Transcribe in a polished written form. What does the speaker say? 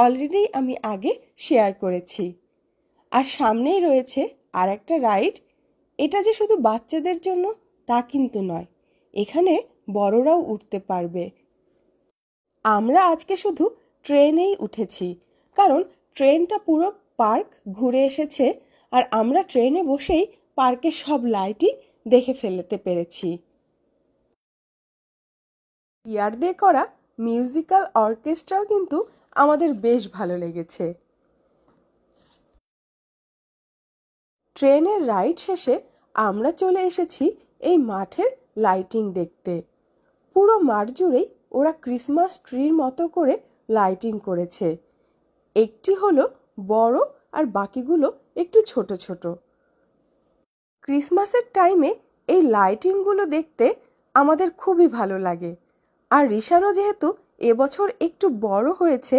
Already আমি আগে share করেছি। আর সামনেই রয়েছে আর একটা রাইড। এটা যে শুধু বাচ্চাদের জন্য তা কিন্তু নয়, এখানে বড়রাও উঠতে পারবে। আমরা আজকে শুধু ট্রেনেই উঠেছি, কারণ ট্রেনটা পুরো পার্ক ঘুরে এসেছে আর আমরা ট্রেনে বসেই পার্কের সব লাইটই দেখে ফেলতে পেরেছি। ইয়ার দিয়ে করা মিউজিক্যাল অর্কেস্ট্রাও কিন্তু আমাদের বেশ ভালো লেগেছে। ট্রেনের রাইড শেষে আমরা চলে এসেছি এই মাঠের লাইটিং দেখতে। পুরো মাঠ জুড়েই ওরা ক্রিসমাস ট্রির মতো করে লাইটিং করেছে। একটি হলো বড় আর বাকিগুলো একটু ছোট ছোট। ক্রিসমাসের টাইমে এই লাইটিংগুলো দেখতে আমাদের খুবই ভালো লাগে। আর রিশানও যেহেতু এবছর একটু বড় হয়েছে,